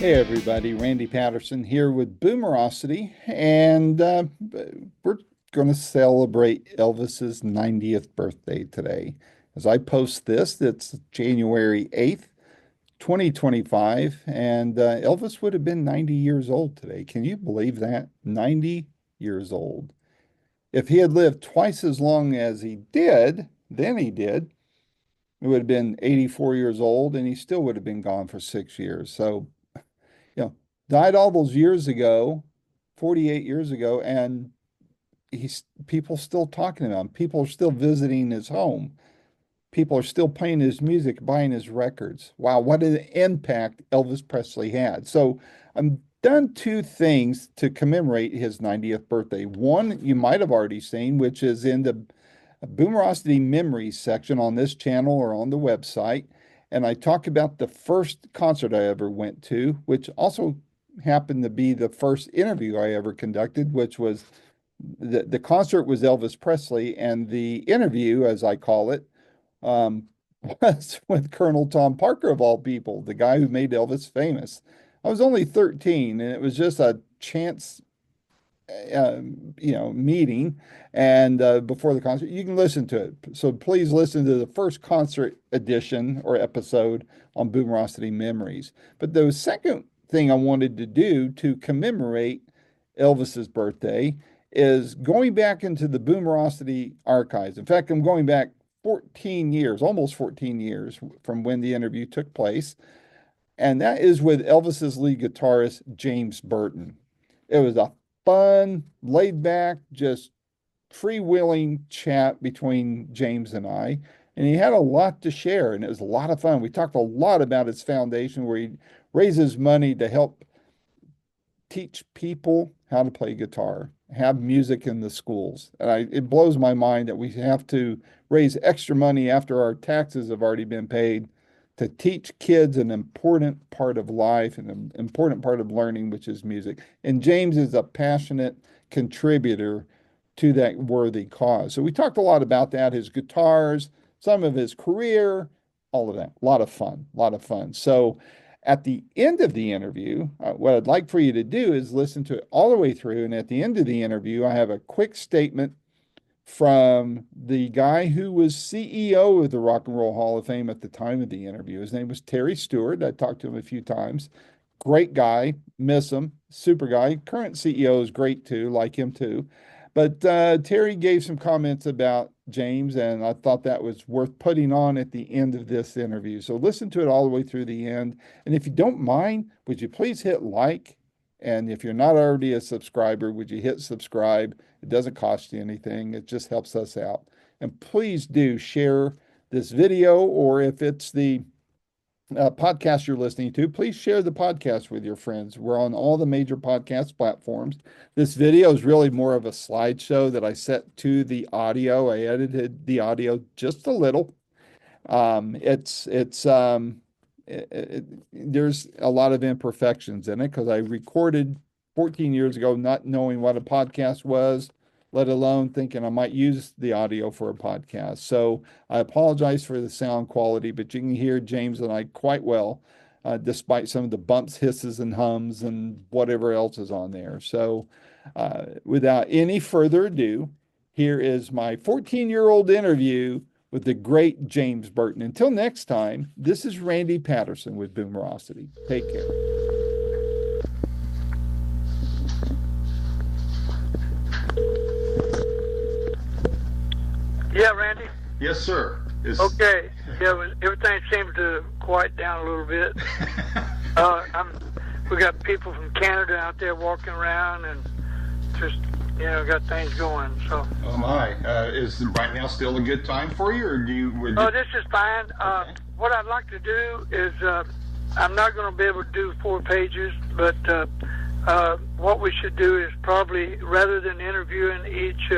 Hey everybody, Randy Patterson here with Boomerocity, and we're going to celebrate Elvis's 90th birthday today. As I post this, it's January 8th, 2025, and Elvis would have been 90 years old today. Can you believe that? 90 years old. If he had lived twice as long as he did, it would have been 84 years old, and he still would have been gone for 6 years. So, you know, died all those years ago, 48 years ago, and he's people still talking about him. People are still visiting his home. People are still playing his music, buying his records. Wow, what an impact Elvis Presley had. So I'm done two things to commemorate his 90th birthday. One you might have already seen, which is in the Boomerocity Memories section on this channel or on the website. And I talk about the first concert I ever went to, which also happened to be the first interview I ever conducted, which was the concert was Elvis Presley, and the interview, as I call it, was with Colonel Tom Parker, of all people, the guy who made Elvis famous. I was only 13, and it was just a chance meeting and before the concert. You can listen to it. So please listen to the first concert edition or episode on Boomerocity Memories. But the second thing I wanted to do to commemorate Elvis's birthday is going back into the Boomerocity archives. In fact, I'm going back 14 years, almost 14 years from when the interview took place. And that is with Elvis's lead guitarist, James Burton. It was a fun, laid back, just freewheeling chat between James and I. And he had a lot to share, and it was a lot of fun. We talked a lot about his foundation where he raises money to help teach people how to play guitar, have music in the schools. And it blows my mind that we have to raise extra money after our taxes have already been paid to teach kids an important part of life and an important part of learning, which is music. And James is a passionate contributor to that worthy cause. So we talked a lot about that, his guitars, some of his career, all of that. A lot of fun, a lot of fun. So at the end of the interview, what I'd like for you to do is listen to it all the way through. And at the end of the interview, I have a quick statement from the guy who was CEO of the Rock and Roll Hall of Fame at the time of the interview. His name was Terry Stewart. I talked to him a few times. Great guy, miss him, super guy. Current CEO is great too, like him too. But Terry gave some comments about James, and I thought that was worth putting on at the end of this interview. So listen to it all the way through the end. And if you don't mind, would you please hit like? And if you're not already a subscriber, would you hit subscribe? It doesn't cost you anything. It just helps us out. And please do share this video, or if it's the podcast you're listening to, please share the podcast with your friends. We're on all the major podcast platforms. This video is really more of a slideshow that I set to the audio. I edited the audio just a little. There's a lot of imperfections in it because I recorded 14 years ago not knowing what a podcast was, let alone thinking I might use the audio for a podcast. So I apologize for the sound quality, but you can hear James and I quite well, despite some of the bumps, hisses, and hums and whatever else is on there. So without any further ado, here is my 14-year-old interview with the great James Burton. Until next time, this is Randy Patterson with Boomerocity. Take care. Yeah, Randy? Yes, sir. Okay. Yeah, everything seems to quiet down a little bit. We got people from Canada out there walking around and just, got things going. So. Oh my! Is right now still a good time for you, or this is fine. Okay. What I'd like to do is, I'm not going to be able to do 4 pages, but what we should do is probably, rather than interviewing each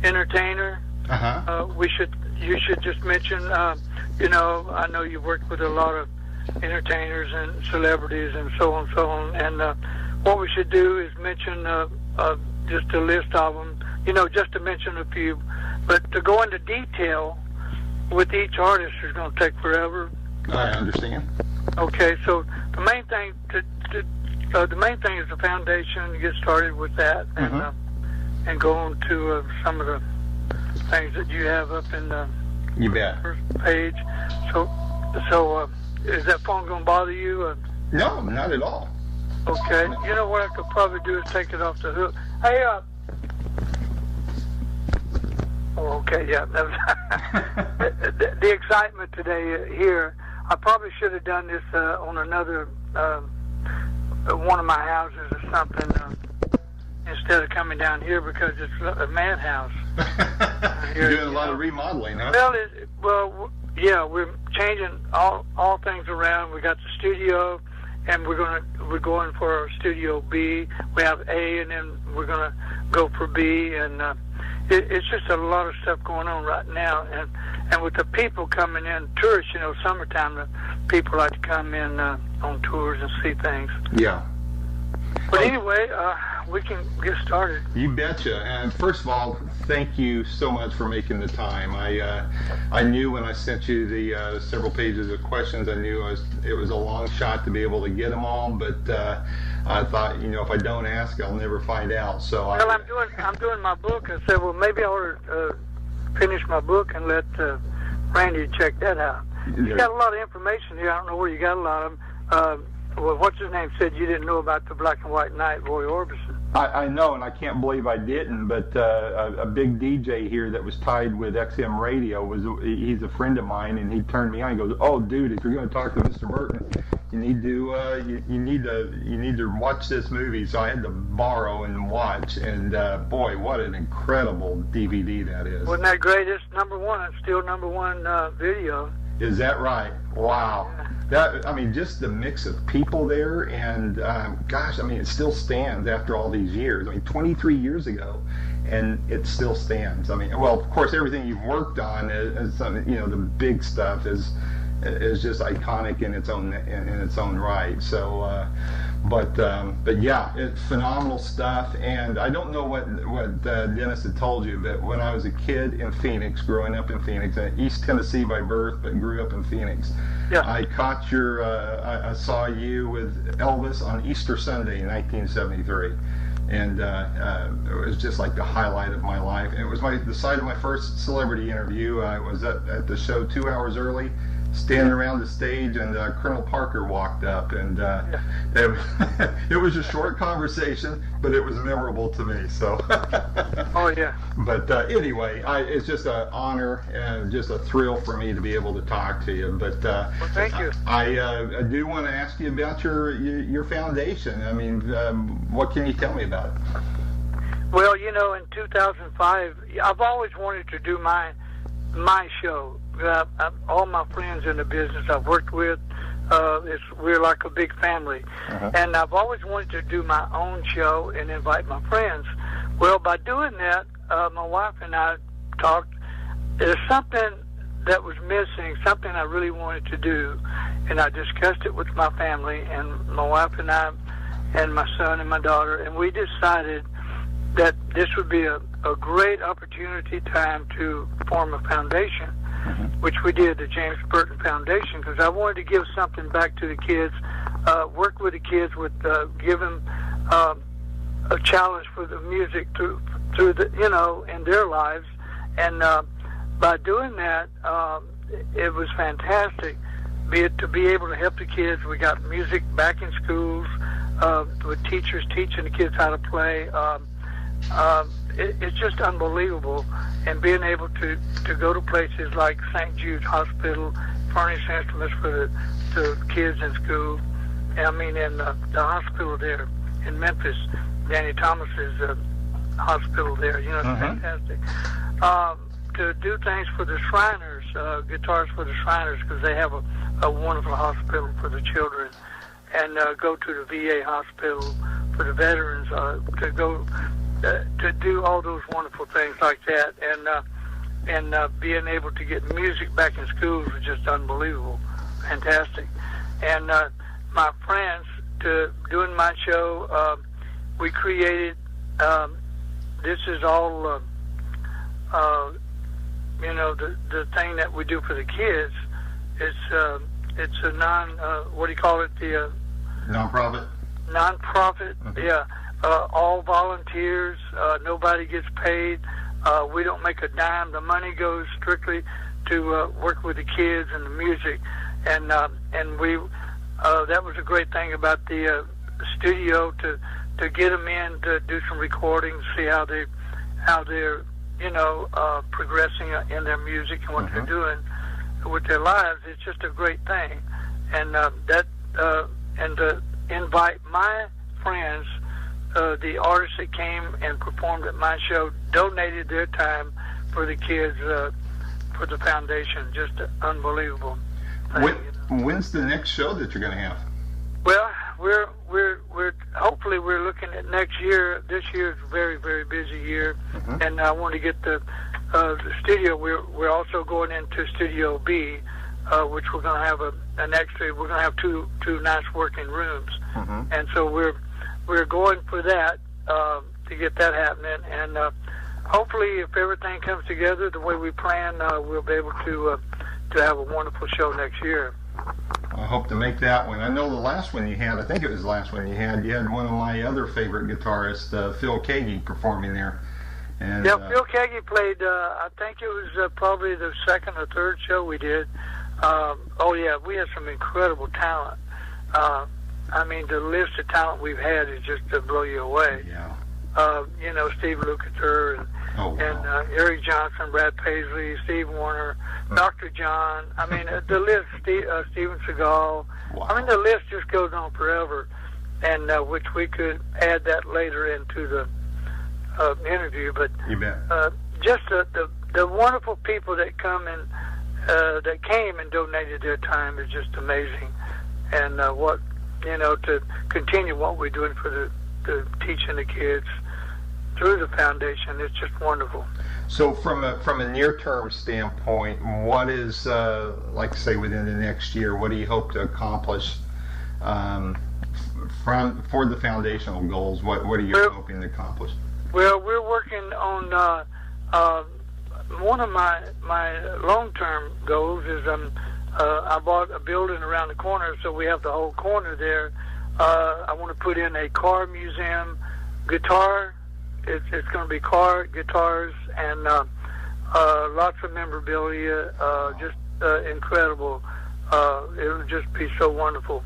entertainer, you should just mention. I know you work with a lot of entertainers and celebrities and so on, and what we should do is mention just a list of them, just to mention a few. But to go into detail with each artist is going to take forever. I understand. Okay, so the main thing the main thing is the foundation. Get started with that, and go on to some of the things that you have up in the You bet. first page. So is that phone going to bother you? No, not at all. Okay. You know what I could probably do is take it off the hook. Hey, oh, okay, yeah. The excitement today here, I probably should have done this on another one of my houses or something instead of coming down here because it's a madhouse. You're doing a lot of remodeling, huh? Well, yeah, we're changing all things around. We got the studio, and we're going for our studio B. We have A, and then we're gonna go for B, and it's just a lot of stuff going on right now. And with the people coming in, tourists, summertime, the people like to come in on tours and see things. Yeah. But anyway, we can get started. You betcha. And first of all, thank you so much for making the time. I knew when I sent you the several pages of questions, I knew it was a long shot to be able to get them all. But I thought, if I don't ask, I'll never find out. So I'm doing my book. I said, well, maybe I ought to finish my book and let Randy check that out. You got a lot of information here. I don't know where you got a lot of them. Well, what's his name said you didn't know about the Black and White Knight, Roy Orbison. I know, and I can't believe I didn't, but a big DJ here that was tied with XM Radio, he's a friend of mine, and he turned me on. He goes, oh, dude, if you're going to talk to Mr. Burton, you need to watch this movie. So I had to borrow and watch, and boy, what an incredible DVD that is. Wasn't that great? It's still number one video. Is that right? Wow. Just the mix of people there, and it still stands after all these years. 23 years ago, and it still stands. Well, of course, everything you've worked on is the big stuff is just iconic in its own right. So, but yeah, it's phenomenal stuff. And I don't know what Dennis had told you, but when I was a kid in Phoenix, growing up in Phoenix, East Tennessee by birth, but grew up in Phoenix. Yeah. I caught I saw you with Elvis on Easter Sunday in 1973. And it was just like the highlight of my life. And it was the site of my first celebrity interview. I was at the show 2 hours early, standing around the stage, and Colonel Parker walked up, and it was a short conversation, but it was memorable to me. So. Oh yeah. But anyway, it's just an honor and just a thrill for me to be able to talk to you. But well, thank you. I do want to ask you about your foundation. What can you tell me about it? Well, in 2005, I've always wanted to do my show. All my friends in the business I've worked with, we're like a big family. And I've always wanted to do my own show and invite my friends. Well, by doing that, my wife and I talked. There's something that was missing, something I really wanted to do, and I discussed it with my family and my wife and I and my son and my daughter, and we decided that this would be a great opportunity time to form a foundation, which we did, the James Burton Foundation, because I wanted to give something back to the kids, work with the kids, give them a challenge for the music through the, in their lives. And by doing that, it was fantastic. To be able to help the kids. We got music back in schools, with teachers teaching the kids how to play. It's just unbelievable. And being able to go to places like St. Jude's Hospital, furnish instruments for the kids in school. In the hospital there in Memphis, Danny Thomas's hospital there. It's fantastic. To do things for the Shriners, guitars for the Shriners, because they have a wonderful hospital for the children, and go to the VA hospital for the veterans, to go to do all those wonderful things like that, and being able to get music back in schools was just unbelievable, fantastic. And my friends, doing my show, we created. This is all. The thing that we do for the kids. It's a non. What do you call it? The Nonprofit? Nonprofit, yeah. All volunteers. Nobody gets paid. We don't make a dime. The money goes strictly to work with the kids and the music. And we that was a great thing about the studio to get them in to do some recordings, see how they're progressing in their music and what they're doing with their lives. It's just a great thing. And and to invite my friends, the artists that came and performed at my show, donated their time for the kids, for the foundation. Just unbelievable thing, When's the next show that you're going to have? Well, we're hopefully we're looking at next year. This year is a very, very busy year, and I want to get the studio. We're also going into Studio B, which we're going to have an extra. We're going to have two nice working rooms, and so we're going for that to get that happening. And hopefully, if everything comes together the way we plan, we'll be able to have a wonderful show next year. I hope to make that one. I know the last one you had, I think it was the last one you had one of my other favorite guitarists, Phil Kagi, performing there. And, Phil Kagi played, I think it was probably the second or third show we did. We had some incredible talent. I mean, the list of talent we've had is just to blow you away. Yeah. Steve Lukather and Eric Johnson, Brad Paisley, Steve Warner, Dr. John. I mean, the list, Steven Seagal. Wow. I mean, the list just goes on forever, and which we could add that later into the interview. But you bet. Just the wonderful people that come and that came and donated their time is just amazing, and to continue what we're doing for the teaching the kids through the foundation, it's just wonderful. So from a near-term standpoint, what is, say within the next year, what do you hope to accomplish for the foundational goals? What are you hoping to accomplish? Well, we're working on one of my long-term goals is I bought a building around the corner, so we have the whole corner there. I want to put in a car museum, guitar. It's going to be guitars, and lots of memorabilia. Just incredible. It'll just be so wonderful,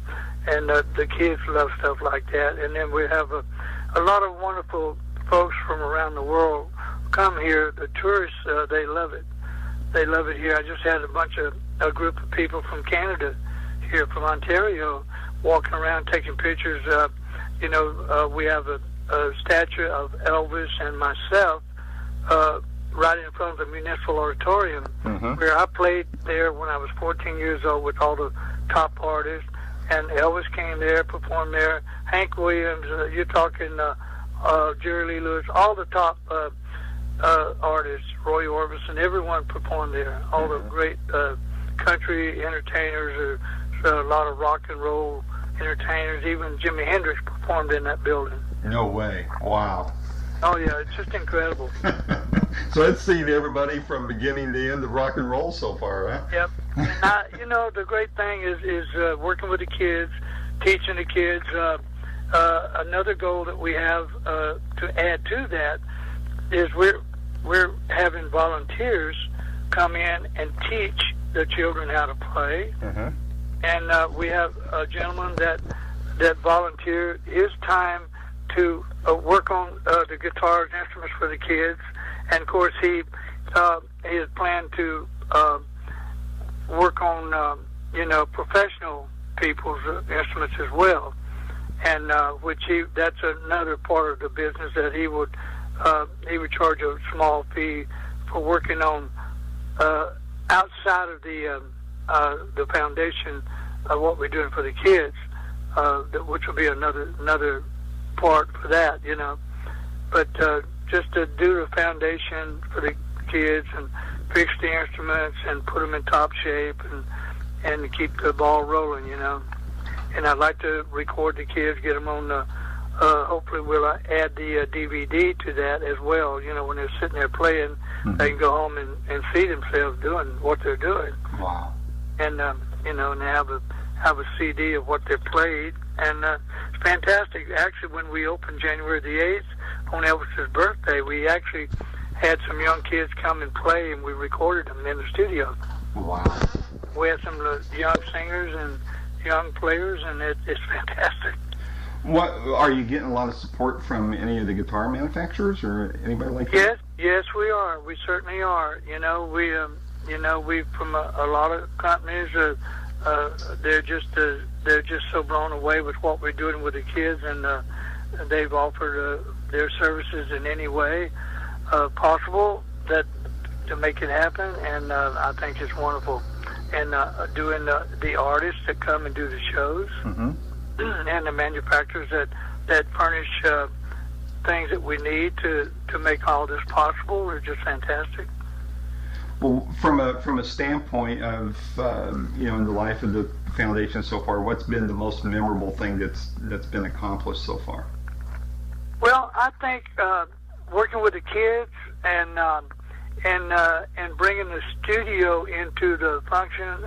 and the kids love stuff like that. And then we have a lot of wonderful folks from around the world come here. The tourists, they love it. They love it here. I just had a group of people from Canada here, from Ontario, walking around taking pictures. We have a statue of Elvis and myself right in front of the Municipal Auditorium, where I played there when I was 14 years old with all the top artists. And Elvis came there, performed there. Hank Williams, you're talking Jerry Lee Lewis, all the top artists, Roy Orbison, everyone performed there. All the great country entertainers, a lot of rock and roll entertainers. Even Jimi Hendrix performed in that building. No way. Wow. Oh, yeah, it's just incredible. So it's seen everybody from beginning to end of rock and roll so far, huh? Yep. And the great thing is working with the kids, teaching the kids. Another goal that we have to add to that is we're having volunteers come in and teach the children how to play. And we have a gentleman that volunteered his time to work on the guitars, instruments for the kids. And of course, he has planned to work on professional people's instruments as well. And that's another part of the business that he would charge a small fee for working on outside of the foundation of what we're doing for the kids, which will be another part for that, But just to do the foundation for the kids and fix the instruments and put them in top shape and to keep the ball rolling, And I'd like to record the kids, get them on the. Hopefully, we'll add the DVD to that as well. When they're sitting there playing, they can go home and see themselves doing what they're doing. Wow. And and they have a CD of what they played, and it's fantastic. Actually, when we opened January the 8th on Elvis's birthday, we actually had some young kids come and play, and we recorded them in the studio. Wow. We had some young singers and young players, and it's fantastic. What are you getting a lot of support from any of the guitar manufacturers or anybody like that? Yes, we are. We certainly are. We from a lot of companies. They're just so blown away with what we're doing with the kids, and they've offered their services in any way possible to make it happen. And I think it's wonderful. And doing the artists that come and do the shows. Mm-hmm. And the manufacturers that furnish things that we need to make all this possible are just fantastic. Well, from a standpoint of in the life of the foundation so far, what's been the most memorable thing that's been accomplished so far? Well, I think working with the kids and bringing the studio into the function.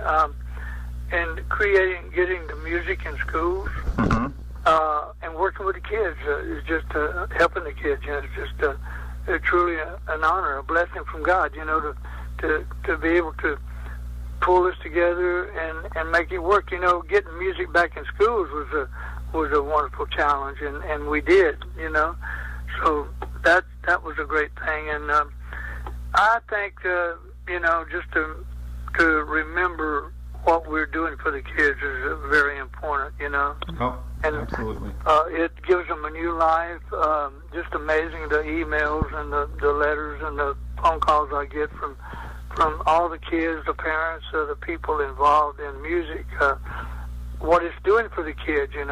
And getting the music in schools, mm-hmm. And working with the kids is just helping the kids. It's just truly an honor, a blessing from God. To be able to pull this together and make it work. Getting music back in schools was a wonderful challenge, and we did. So that was a great thing, and I think just to remember what we're doing for the kids is very important, Oh, and, absolutely. It gives them a new life. Just amazing, the emails and the letters and the phone calls I get from all the kids, the parents, the people involved in music. What it's doing for the kids, and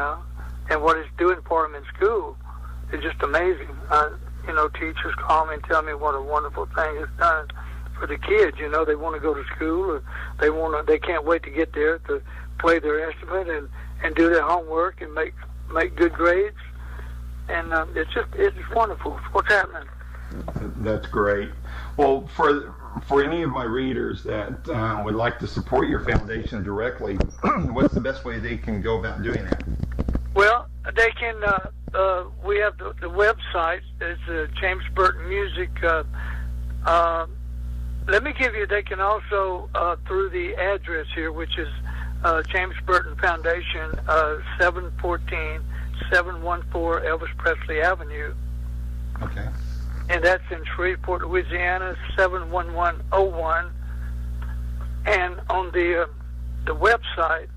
what it's doing for them in school is just amazing. Teachers call me and tell me what a wonderful thing it's done for the kids. They want to go to school, or they can't wait to get there to play their instrument and do their homework and make good grades. And it's wonderful. What's happening? That's great. Well, for any of my readers that would like to support your foundation directly, what's the best way they can go about doing that? Well, they can. We have the website. It's James Burton Music. Let me give you, they can also, through the address here, which is James Burton Foundation, 714 Elvis Presley Avenue. Okay. And that's in Shreveport, Louisiana, 71101. And on the website,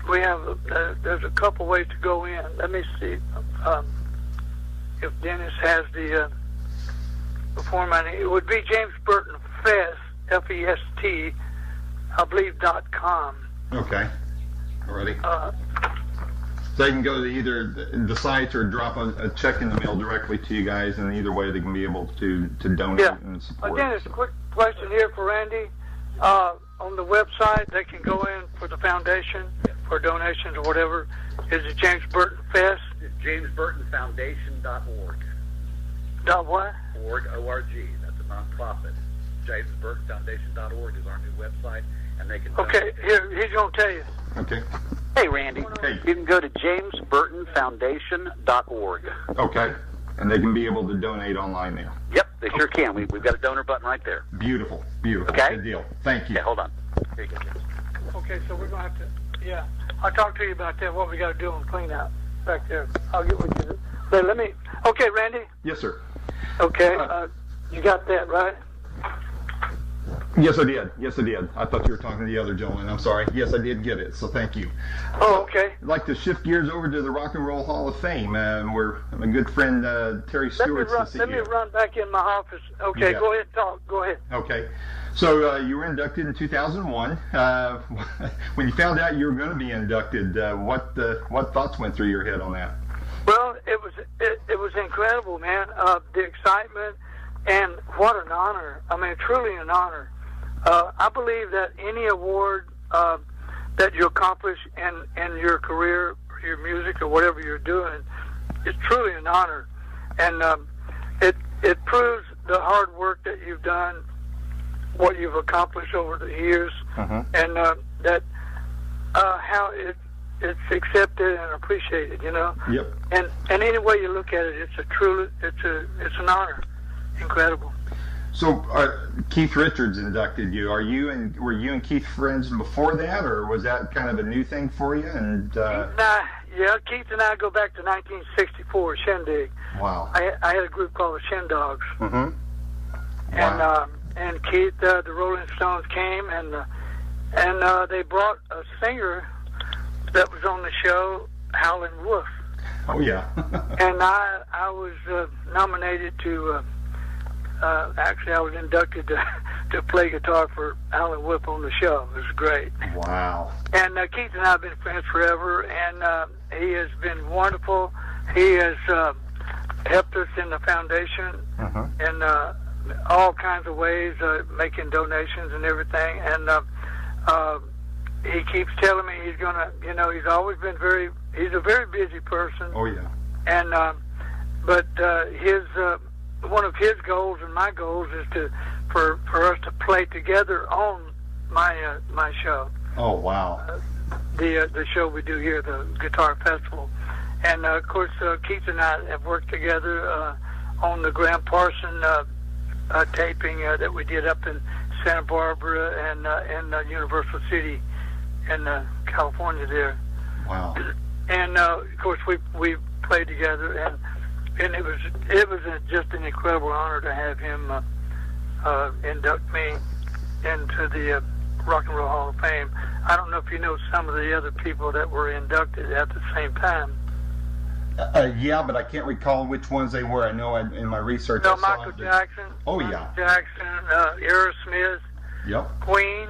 we have, there's a couple ways to go in. Let me see if Dennis has the form. It would be James Burton Fest, F-E-S-T, I believe, .com. Okay. Alrighty. So they can go to either the sites or drop a check in the mail directly to you guys, and either way they can be able to donate and support. Dennis, a quick question here for Randy. On the website, they can go in for the foundation for donations or whatever. Is it James Burton Fest? It's JamesBurtonFoundation.org. What? O-R-G. That's a nonprofit. JamesBurtonFoundation.org is our new website, and they can. Okay, here he's going to tell you. Okay. Hey, Randy. Hey. You can go to JamesBurtonFoundation.org. Okay. And they can be able to donate online there. Yep, they sure can. We've got a donor button right there. Beautiful. Beautiful. Okay. Good deal. Thank you. Okay, hold on. Here you go, James. Okay, so we're going to have to, I'll talk to you about that, what we got to do on clean out back there. I'll get with you. But okay, Randy? Yes, sir. Okay, you got that, right? Yes, I did. Yes, I did. I thought you were talking to the other gentleman. I'm sorry. Yes, I did get it, so thank you. Oh, okay. I'd like to shift gears over to the Rock and Roll Hall of Fame, where my good friend Terry Stewart's the CEO. Let me run back in my office. Okay, go ahead and talk. Go ahead. Okay. So you were inducted in 2001. When you found out you were going to be inducted, what thoughts went through your head on that? Well, it was incredible, man. The excitement, and what an honor. I mean, truly an honor. I believe that any award that you accomplish in your career, or your music, or whatever you're doing, is truly an honor. And it proves the hard work that you've done, what you've accomplished over the years, and that how it's accepted and appreciated, you know. Yep. And any way you look at it, it's an honor. Incredible. So Keith Richards inducted you. Were you and Keith friends before that, or was that kind of a new thing for you? And Keith and I go back to 1964 Shindig. Wow. I had a group called the Shin Dogs. Mm-hmm. Wow. And Keith, the Rolling Stones came and they brought a singer that was on the show, Howlin' Wolf. Oh yeah. And I was nominated to. Actually, I was inducted to play guitar for Howlin' Wolf on the show. It was great. Wow. And Keith and I have been friends forever, and he has been wonderful. He has helped us in the foundation in all kinds of ways, making donations and everything. And he keeps telling me he's gonna, you know, he's always been he's a very busy person. Oh yeah. And but his one of his goals and my goals is for us to play together on my show. Oh wow. The show we do here, the Guitar Festival. And of course, Keith and I have worked together on the Graham Parson taping that we did up in Santa Barbara and Universal City in California there. Wow. And of course, we played together, and it was just an incredible honor to have him induct me into the Rock and Roll Hall of Fame. I don't know if you know some of the other people that were inducted at the same time. Yeah, but I can't recall which ones they were. I know in my research. No, I saw Michael Jackson. Oh Michael yeah. Jackson, Aerosmith. Yep. Queen,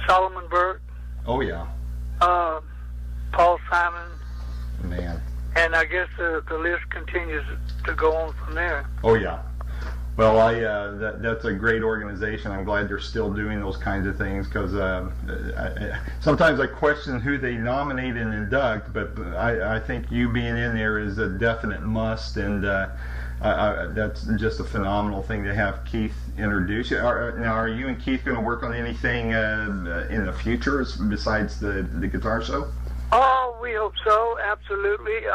Solomon Burke. Oh yeah. Paul Simon. Man. And I guess the list continues to go on from there. Oh yeah. Well, that's a great organization. I'm glad they're still doing those kinds of things because sometimes I question who they nominate and induct, but I think you being in there is a definite must, and that's just a phenomenal thing to have Keith introduce you. Now, are you and Keith going to work on anything in the future besides the guitar show? Oh, we hope so. Absolutely.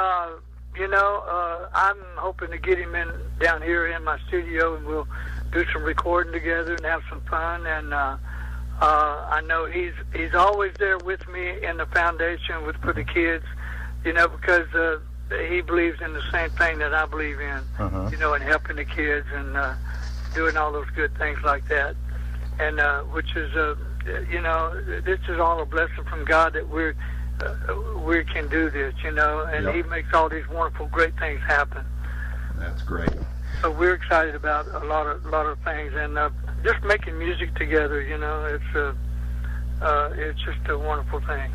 I'm hoping to get him down here in my studio, and we'll do some recording together and have some fun. And I know he's always there with me in the foundation for the kids, because he believes in the same thing that I believe in, in helping the kids and doing all those good things like that. And which is, this is all a blessing from God that we can do this, and Yep. He makes all these wonderful, great things happen. That's great. So we're excited about a lot of things, and just making music together. It's just a wonderful thing.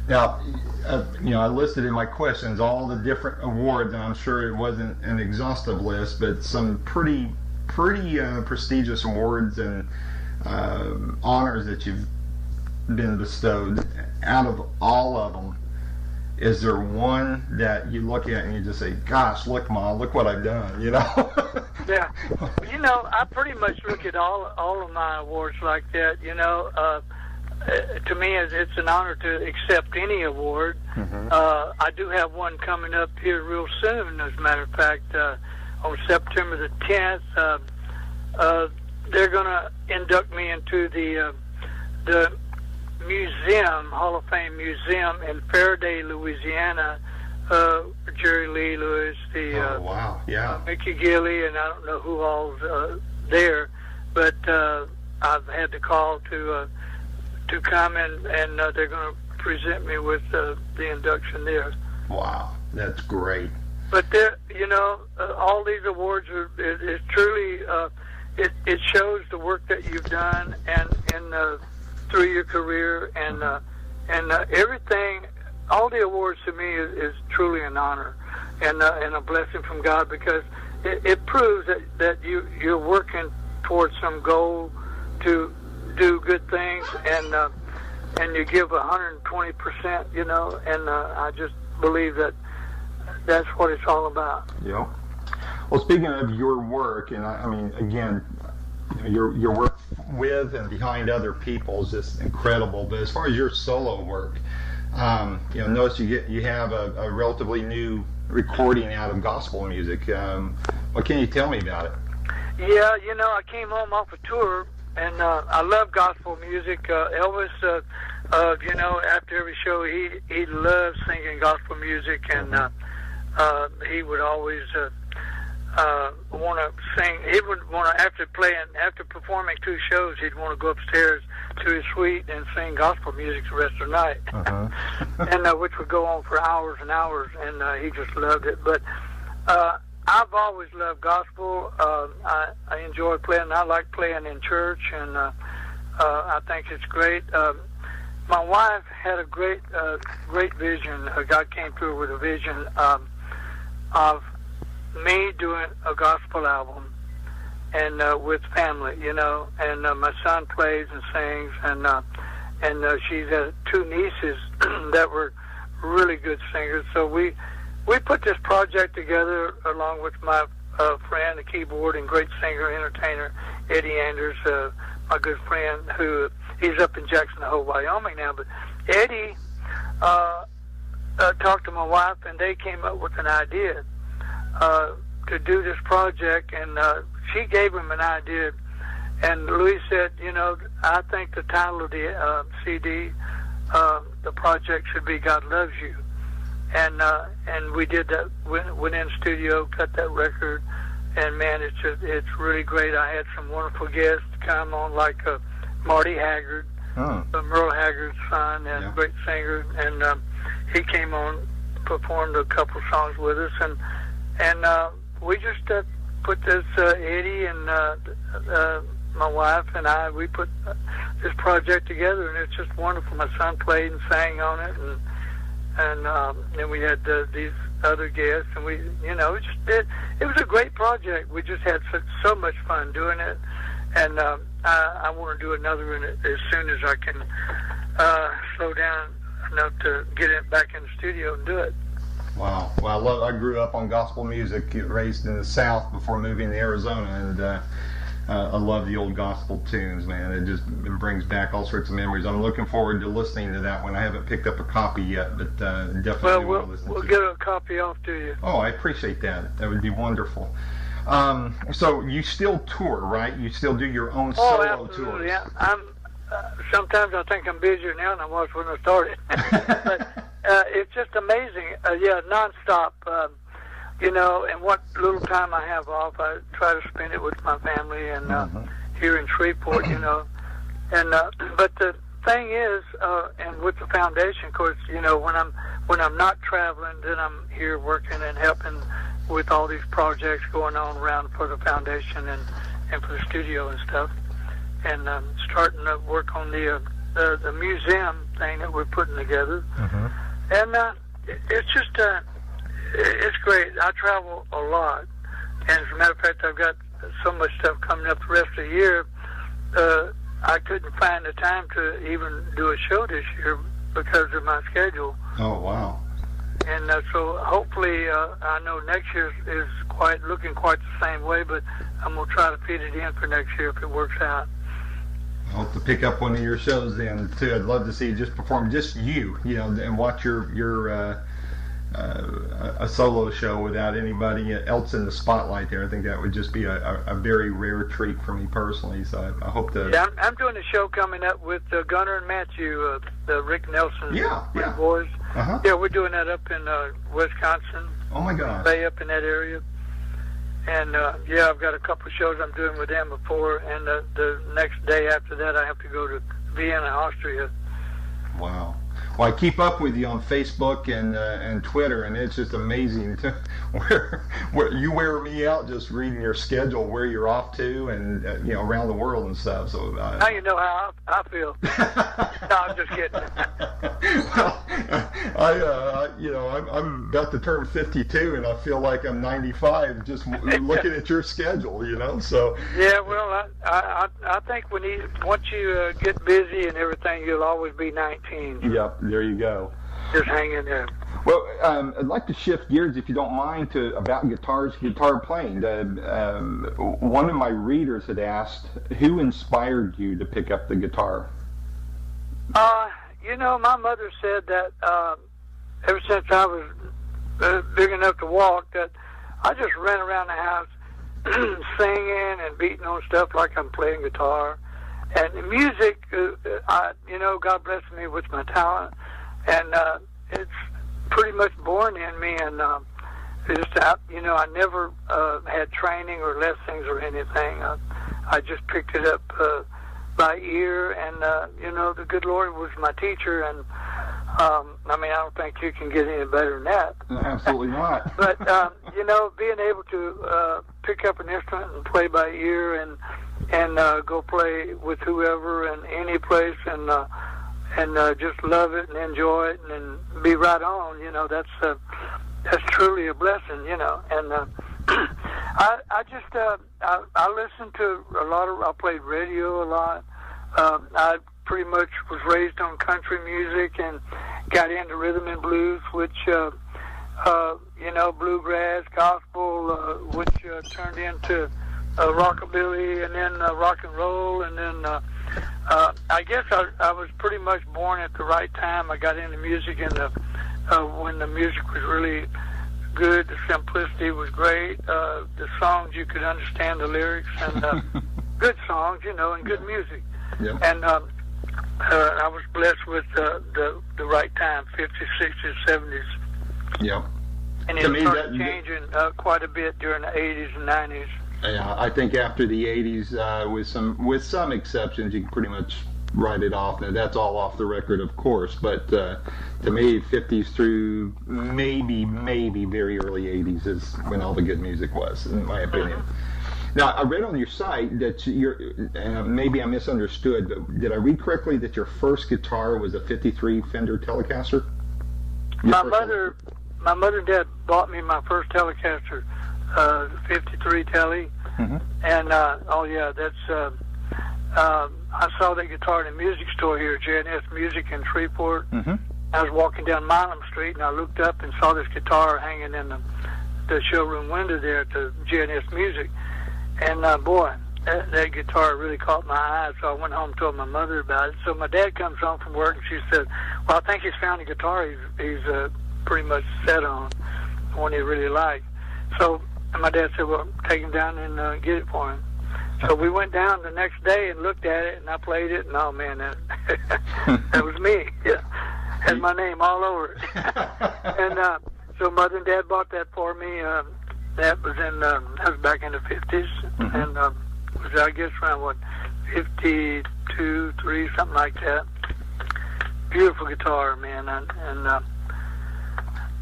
Now, I listed in my questions all the different awards, and I'm sure it wasn't an exhaustive list, but some pretty prestigious awards and honors that you've been bestowed. Out of all of them, is there one that you look at and you just say, gosh, look, Mom, look what I've done, Yeah. I pretty much look at all of my awards like that, to me, it's an honor to accept any award. I do have one coming up here real soon, as a matter of fact, on September the 10th. They're going to induct me into the museum, Hall of Fame Museum in Faraday, Louisiana. Jerry Lee Lewis, wow, yeah, Mickey Gilley, and I don't know who all's there, but I've had the call to come and they're going to present me with the induction there. Wow, that's great. But all these awards is truly it shows the work that you've done and through your career and everything. All the awards to me is truly an honor and a blessing from God, because it proves that you're working towards some goal to do good things, and you give 120%, and I just believe that's what it's all about. Yeah. Well, speaking of your work, and I mean, again, your work with and behind other people is just incredible. But as far as your solo work, Notice you have a relatively new recording out of gospel music. What can you tell me about it? Yeah, I came home off a tour, and I love gospel music. Elvis, after every show, he loved singing gospel music, and he would always want to sing. He would want to, after performing 2 shows, he'd want to go upstairs to his suite and sing gospel music the rest of the night, and which would go on for hours and hours, and he just loved it. But I've always loved gospel. I enjoy playing. I like playing in church, and I think it's great. My wife had a great vision. God came through with a vision of me doing a gospel album, and with family, and my son plays and sings, and she's had 2 nieces that were really good singers. So we put this project together along with my friend, the keyboard and great singer, entertainer, Eddie Anders, my good friend, who he's up in Jackson Hole, Wyoming now. But Eddie talked to my wife, and they came up with an idea to do this project, and she gave him an idea, and Louis said, I think the title of the CD, the project should be God Loves You. And we did that, went in studio, cut that record, and man, it's really great. I had some wonderful guests come on, like Marty Haggard, Merle Haggard's son, and great singer, and he came on, performed a couple songs with us, and we just put this, Eddie and my wife and I, we put this project together, and it's just wonderful. My son played and sang on it, and then we had these other guests, and we, it was a great project. We just had so much fun doing it, and I want to do another one as soon as I can slow down enough to get it back in the studio and do it. Wow. Well, I grew up on gospel music, raised in the South before moving to Arizona, and I love the old gospel tunes, man. It brings back all sorts of memories. I'm looking forward to listening to that one. I haven't picked up a copy yet, but definitely want to listen to it. We'll get a copy off to you. Oh, I appreciate that. That would be wonderful. So you still tour, right? You still do your own solo tours? Yeah. Sometimes I think I'm busier now than I was when I started. But it's just amazing. Nonstop. And what little time I have off, I try to spend it with my family and here in Shreveport, And but the thing is, and with the foundation, of course, when I'm not traveling, then I'm here working and helping with all these projects going on around for the foundation and for the studio and stuff, and starting to work on the museum thing that we're putting together, and it's just. It's great. I travel a lot, and as a matter of fact, I've got so much stuff coming up the rest of the year. I couldn't find the time to even do a show this year because of my schedule. Oh, wow. And so hopefully, I know next year is looking quite the same way, but I'm going to try to fit it in for next year if it works out. I hope to pick up one of your shows then, too. I'd love to see you just perform, just you, and watch your a solo show without anybody else in the spotlight there. I think that would just be a very rare treat for me personally. So I hope to. Yeah, I'm doing a show coming up with Gunnar and Matthew, the Rick Nelson boys. Yeah, we're doing that up in Wisconsin. Oh my God! Bay up in that area. And I've got a couple of shows I'm doing with them before, and the next day after that I have to go to Vienna, Austria. Wow. Well, I keep up with you on Facebook and Twitter, and it's just amazing where you wear me out just reading your schedule, where you're off to, and around the world and stuff. So now you know how I feel. No, I'm just kidding. Well, I'm about to turn 52, and I feel like I'm 95 just looking at your schedule. So yeah. Well, I think once you get busy and everything, you'll always be 19. Yep. There you go. Just hang in there. Well, I'd like to shift gears, if you don't mind, about guitar playing. One of my readers had asked, who inspired you to pick up the guitar? my mother said that ever since I was big enough to walk, that I just ran around the house singing and beating on stuff like I'm playing guitar. And the music, God blessed me with my talent, and it's pretty much born in me. And I never had training or lessons or anything. I just picked it up by ear, and the good Lord was my teacher. And I don't think you can get any better than that. Absolutely not. But being able to pick up an instrument and play by ear, and go play with whoever in any place, and just love it and enjoy it and be right on. That's truly a blessing. And I listened to a lot of. I played radio a lot. I pretty much was raised on country music and got into rhythm and blues, which bluegrass, gospel, which turned into rockabilly, and then rock and roll, and then I guess I was pretty much born at the right time. I got into music when the music was really good, the simplicity was great, the songs you could understand the lyrics, and good songs, and good music. Yep. And I was blessed with the right time, 50s, 60s, 70s. Yep. And it started changing quite a bit during the 80s and 90s. Yeah, I think after the 80s, with some exceptions, you can pretty much write it off. Now, that's all off the record, of course, but to me, 50s through maybe very early 80s is when all the good music was, in my opinion. Now, I read on your site that maybe I misunderstood, but did I read correctly that your first guitar was a 53 Fender Telecaster? My mother and Dad bought me my first Telecaster, 53 Tele, mm-hmm. and that's. I saw that guitar in a music store here, J&S Music in Shreveport. Mm-hmm. I was walking down Milam Street, and I looked up and saw this guitar hanging in the showroom window there at the J&S Music. And boy, that guitar really caught my eye, so I went home and told my mother about it. So my dad comes home from work, and she said, well, I think he's found a guitar he's pretty much set on, one he really liked. So my dad said, well, take him down and get it for him. So we went down the next day and looked at it, and I played it, and oh, man, that was me. Yeah. Had my name all over it. And so Mother and Dad bought that for me. That was back in the 50s, mm-hmm. and was, I guess, around, 52, 3, something like that. Beautiful guitar, man, and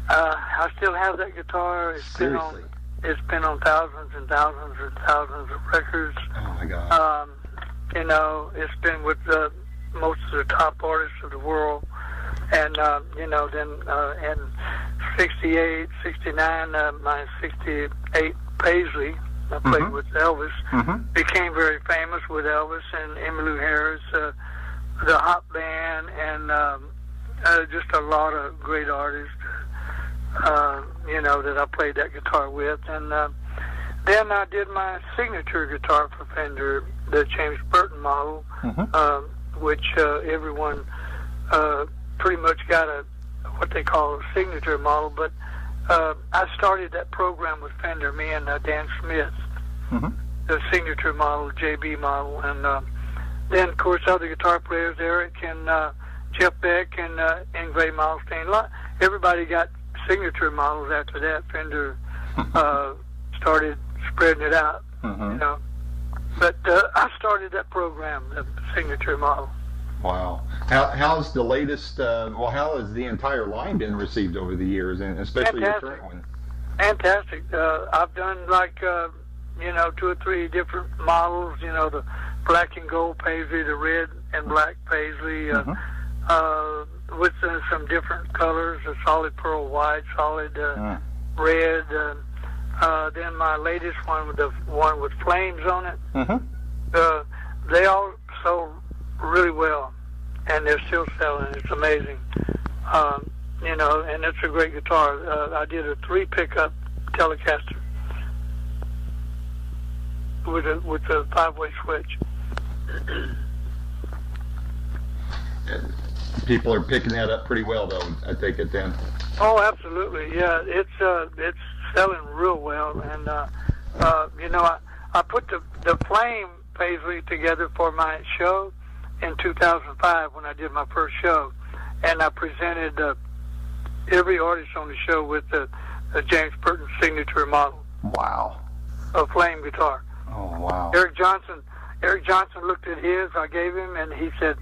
I still have that guitar. Seriously? It's been on thousands and thousands and thousands of records. Oh, my God. It's been with most of the top artists of the world. And, then in 68, 69, my 68 Paisley, I played mm-hmm. with Elvis, mm-hmm. became very famous with Elvis and Emmylou Harris, the Hop Band, and just a lot of great artists, that I played that guitar with. And then I did my signature guitar for Fender, the James Burton model, mm-hmm. Which everyone pretty much got what they call a signature model. But I started that program with Fender, me and Dan Smith, mm-hmm. the signature model, JB model. And then, of course, other guitar players, Eric and Jeff Beck and Ingve Malmsteen. Everybody got signature models after that. Fender started spreading it out, mm-hmm. But I started that program, the signature model. Wow. How's the latest, how has the entire line been received over the years, and especially Fantastic. your current one? Fantastic. I've done 2 or 3 different models, the black and gold paisley, the red and black paisley, mm-hmm. With some different colors, a solid pearl white, solid red. Then my latest one, the one with flames on it, mm-hmm. They all sold really well, and they're still selling. It's amazing. And it's a great guitar. I did a 3 pickup Telecaster with a 5-way switch. People are picking that up pretty well, though, I take it then. Oh, absolutely. Yeah, it's selling real well. And, I put the Flame Paisley together for my show in 2005 when I did my first show. And I presented every artist on the show with the James Burton signature model. Wow. A Flame guitar. Oh, wow. Eric Johnson looked at his, I gave him, and he said,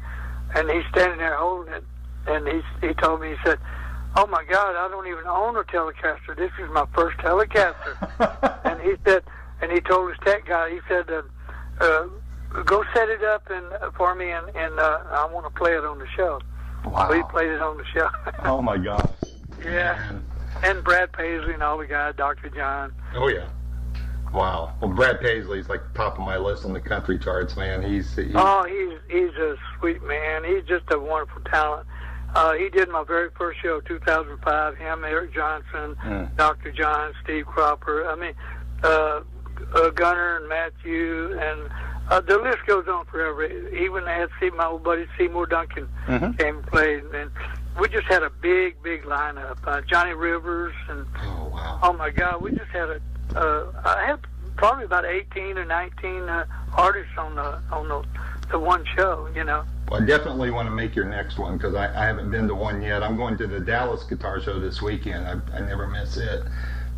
and he's standing there holding it, and he told me, he said, "Oh my God, I don't even own a Telecaster. This is my first Telecaster." And he said, and he told his tech guy, he said, "Go set it up for me, and I want to play it on the show." Wow. So he played it on the show. Oh my gosh. Yeah. Man. And Brad Paisley and all the guys, Dr. John. Oh yeah. Wow. Well, Brad Paisley's like top of my list on the country charts, man. He's he's a sweet man. He's just a wonderful talent. He did my very first show, 2005. Him, Eric Johnson, Dr. John, Steve Cropper. I mean, Gunnar and Matthew, and the list goes on forever. Even I had my old buddy Seymour Duncan came and played, and we just had a big lineup. Johnny Rivers, and oh my God, we just had I had probably about 18 or 19 artists on the one show, you know. Well, I definitely want to make your next one because I haven't been to one yet. I'm going to the Dallas Guitar Show this weekend. I never miss it.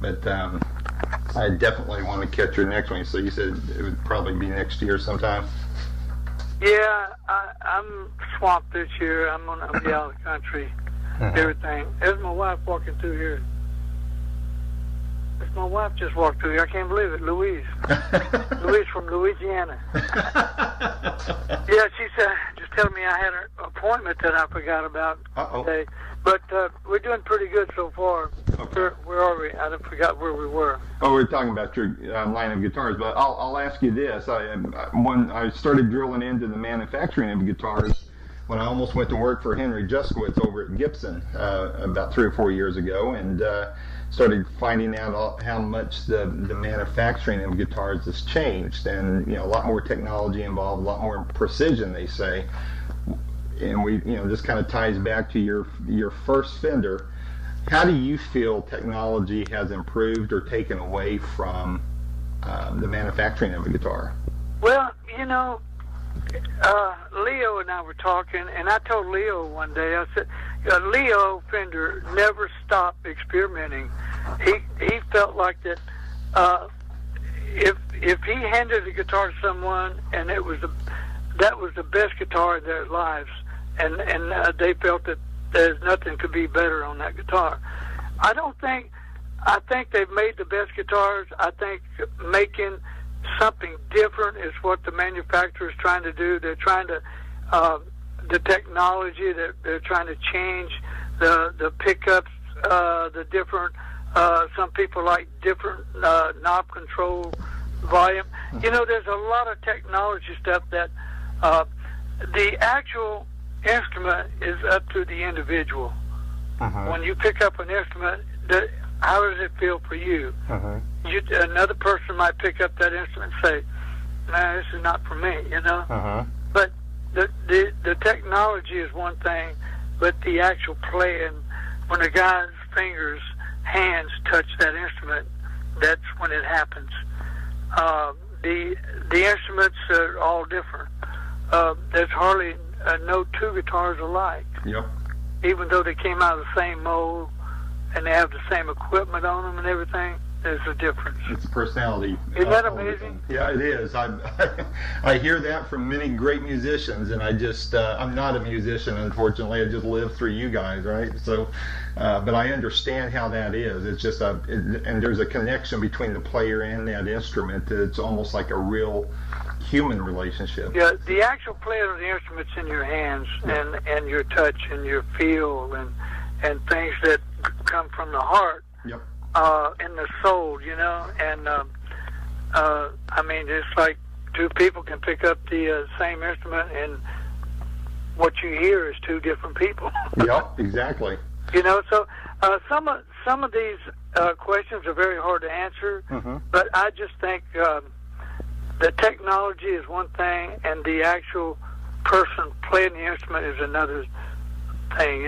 But I definitely want to catch your next one. So you said it would probably be next year sometime? Yeah, I'm swamped this year. I'm going to be out of the country, everything. There's my wife walking through here. My wife just walked through here. I can't believe it. Louise. Louise from Louisiana. Yeah, she said, just telling me I had an appointment that I forgot about today. But we're doing pretty good so far. Okay. Where are we? I forgot where we were. Oh, we're talking about your line of guitars, but I'll ask you this. When I started drilling into the manufacturing of guitars, when I almost went to work for Henry Juskowitz over at Gibson about 3 or 4 years ago, and started finding out how much the manufacturing of guitars has changed, and a lot more technology involved, a lot more precision, they say. And we, this kind of ties back to your first Fender. How do you feel technology has improved or taken away from the manufacturing of a guitar? Well, Leo and I were talking, and I told Leo one day, I said, Leo Fender never stopped experimenting. He felt like that if he handed a guitar to someone and that was the best guitar of their lives, and they felt that there's nothing could be better on that guitar. I think they've made the best guitars. I think making something different is what the manufacturer is trying to do. They're trying to the technology. They're trying to change the pickups, the different. Some people like different knob control, volume. There's a lot of technology stuff that the actual instrument is up to the individual. When you pick up an instrument, how does it feel for you? Another person might pick up that instrument and say, "Man, this is not for me," But the technology is one thing, but the actual playing, when a guy's hands touch that instrument, that's when it happens. The instruments are all different. There's hardly no two guitars alike. Yep. Even though they came out of the same mold and they have the same equipment on them and everything, there's a difference. It's a personality. Isn't that amazing? Yeah, it is. I hear that from many great musicians, and I'm not a musician, unfortunately. I just live through you guys, right? So, but I understand how that is. It's just and there's a connection between the player and that instrument. It's almost like a real human relationship. Yeah, the actual playing of the instrument's in your hands, and your touch and your feel and things that come from the heart. Yep. In the soul, and I mean, it's like two people can pick up the same instrument, and what you hear is two different people. Yep, exactly. So some of these questions are very hard to answer, but I just think the technology is one thing, and the actual person playing the instrument is another thing.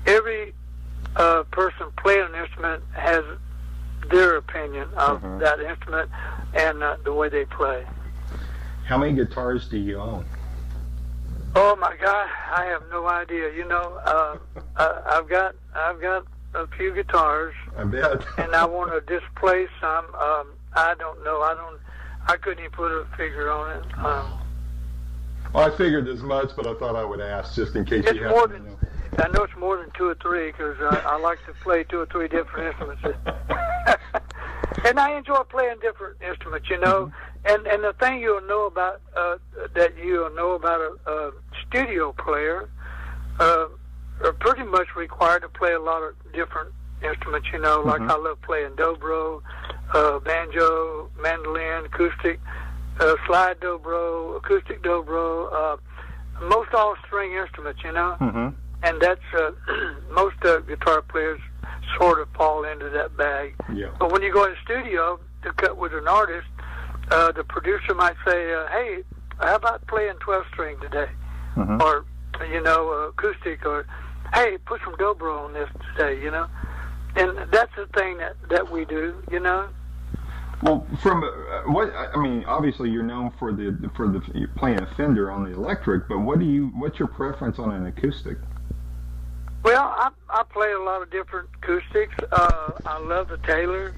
Every person playing an instrument has their opinion of that instrument and the way they play. How many guitars do you own? Oh my God, I have no idea. I've got a few guitars. I bet. And I want to display some. I don't know. I couldn't even put a figure on it. Well, I figured as much, but I thought I would ask just in case you more have. than, I know it's more than 2 or 3 because I like to play 2 or 3 different instruments. And I enjoy playing different instruments, And the thing you'll know about a studio player are pretty much required to play a lot of different instruments. Like I love playing dobro, banjo, mandolin, acoustic, slide dobro, acoustic dobro, most all string instruments. And that's most guitar players sort of fall into that bag. Yeah. But when you go in the studio to cut with an artist, the producer might say, hey, how about playing 12-string today? Or, acoustic, or, hey, put some dobro on this today, And that's the thing that we do, Well, from obviously you're known for the you're playing a Fender on the electric, but what's your preference on an acoustic? Well, I play a lot of different acoustics. I love the Taylor.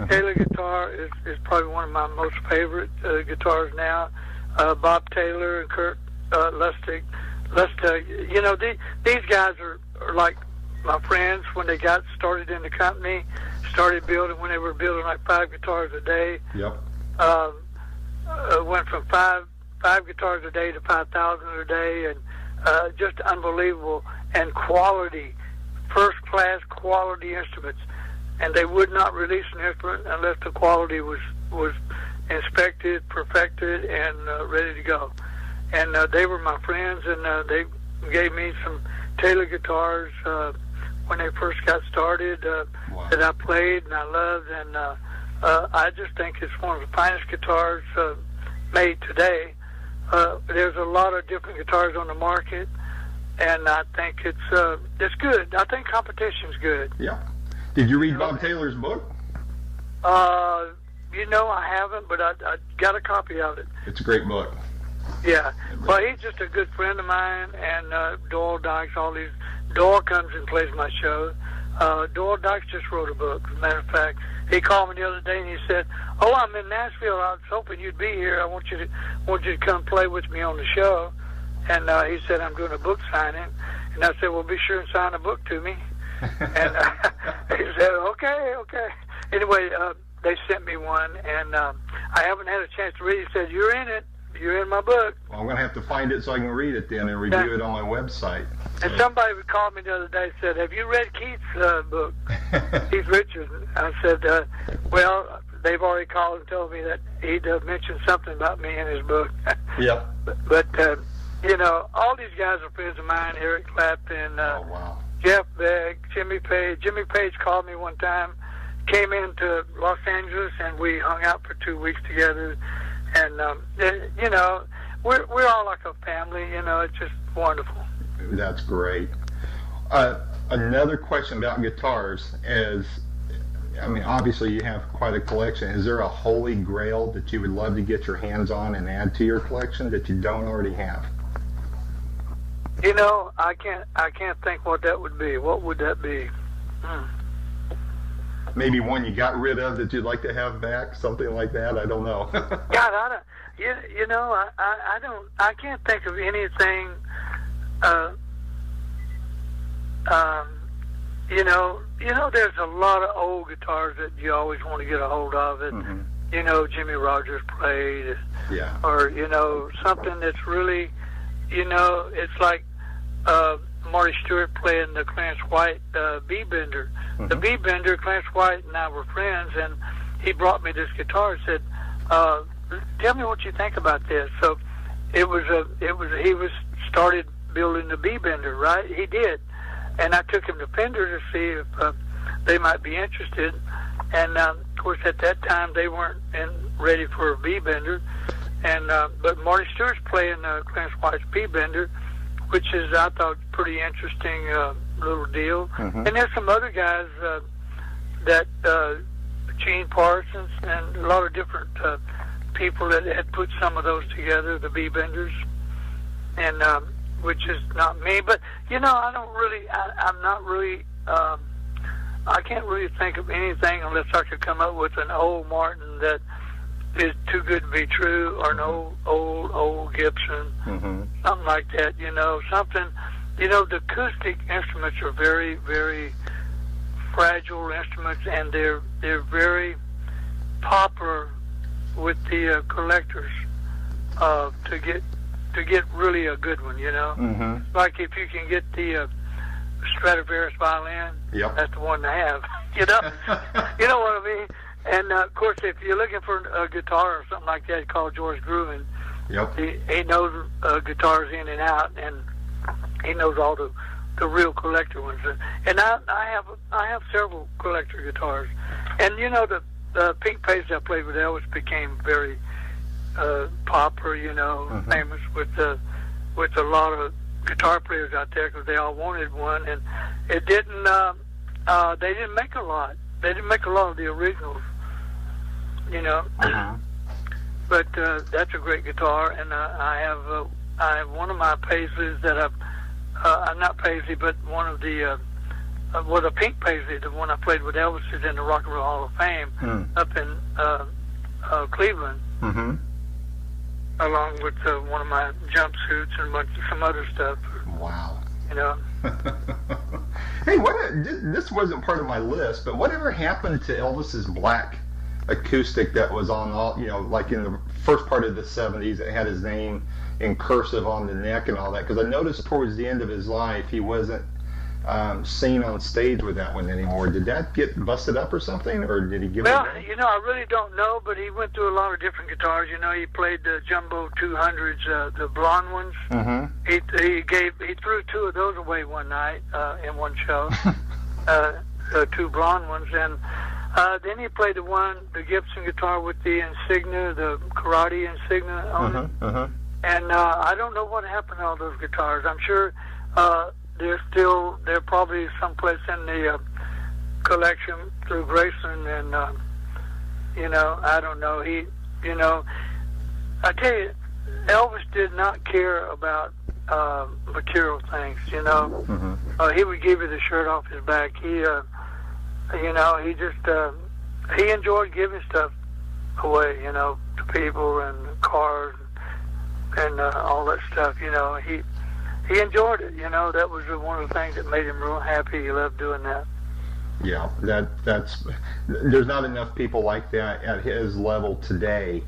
Taylor guitar is probably one of my most favorite guitars now. Bob Taylor and Kurt Lustig. These guys are like my friends when they got started in the company. Started building when they were building like 5 guitars a day. Yep. Went from five guitars a day to 5,000 a day, and just unbelievable. And quality, first-class quality instruments. And they would not release an instrument unless the quality was inspected, perfected, and ready to go. And they were my friends, and they gave me some Taylor guitars when they first got started that I played and I loved. And I just think it's one of the finest guitars made today. There's a lot of different guitars on the market, and I think it's good. I think competition's good. Yeah. Did you read Bob Taylor's book? I haven't, but I got a copy of it. It's a great book. Yeah. Well, he's just a good friend of mine, and Doyle Dykes, Doyle comes and plays my show. Doyle Dykes just wrote a book, as a matter of fact. He called me the other day and he said, "Oh, I'm in Nashville. I was hoping you'd be here. I want you to come play with me on the show." And he said, "I'm doing a book signing." And I said, "Well, be sure and sign a book to me." And he said, okay. Anyway, they sent me one, and I haven't had a chance to read it. He said, "You're in it. You're in my book." Well, I'm going to have to find it so I can read it then and review it on my website. And somebody called me the other day and said, "Have you read Keith's book?" Keith Richards. I said, well, they've already called and told me that he'd mentioned something about me in his book. Yep. But all these guys are friends of mine, Eric Clapton, wow. Jeff Beck, Jimmy Page. Jimmy Page called me one time, came into Los Angeles, and we hung out for 2 weeks together. And, we're all like a family, it's just wonderful. That's great. Another question about guitars is, obviously you have quite a collection. Is there a holy grail that you would love to get your hands on and add to your collection that you don't already have? I can't think what that would be. What would that be? Maybe one you got rid of that you'd like to have back, something like that. I don't know. God, I don't. I don't. I can't think of anything. There's a lot of old guitars that you always want to get a hold of. It. Jimmy Rogers played. Yeah. Or something that's really, it's like Marty Stewart playing the Clarence White B-Bender. The B-Bender, Clarence White and I were friends, and he brought me this guitar and said, "Tell me what you think about this." So he was started building the B-Bender, right? He did, and I took him to Fender to see if they might be interested, and of course at that time they weren't ready for a B-Bender, and but Marty Stewart's playing Clarence White's B-Bender, which is, I thought, pretty interesting little deal. Mhm. And there's some other guys that Gene Parsons and a lot of different people that had put some of those together, the B-Benders, and which is not me. But, you know, I'm not really, I can't really think of anything unless I could come up with an old Martin that is too good to be true, or an old Gibson, something like that, you know, something, you know, the acoustic instruments are very, very fragile instruments, and they're very popular with the collectors to get really a good one, you know. Like if you can get the Stradivarius violin, Yep. that's the one to have, you know. You know what I mean? And of course, if you're looking for a guitar or something like that, call George Gruen. Yep. He knows guitars in and out, and he knows all the real collector ones. And I have several collector guitars. And you know, the pink page I played with Elvis became very popular. You know, famous with a lot of guitar players out there because they all wanted one, and it didn't. They didn't make a lot. They didn't make a lot of the originals. You know. But that's a great guitar, and I have one of my Paisleys that I'm not Paisley, but one of the the pink Paisley, the one I played with Elvis, is in the Rock and Roll Hall of Fame up in Cleveland, along with one of my jumpsuits and some other stuff. Wow. You know. Hey, this wasn't part of my list, but whatever happened to Elvis's black acoustic that was on all, you know, like in the first part of the 70s, it had his name in cursive on the neck and all that? Because I noticed towards the end of his life, he wasn't seen on stage with that one anymore. Did that get busted up or something, or did he give it away? You know, I really don't know, but he went through a lot of different guitars. You know, he played the Jumbo 200s, the blonde ones. He threw two of those away one night in one show, two blonde ones, and then he played the Gibson guitar with the insignia, the karate insignia on it. And I don't know what happened to all those guitars. I'm sure they're probably someplace in the collection through Grayson, and you know, I don't know. You know, I tell you, Elvis did not care about material things. You know, he would give you the shirt off his back. You know, he just he enjoyed giving stuff away, you know, to people and cars and all that stuff. You know, he enjoyed it. You know, that was one of the things that made him real happy. He loved doing that. Yeah, that's there's not enough people like that at his level today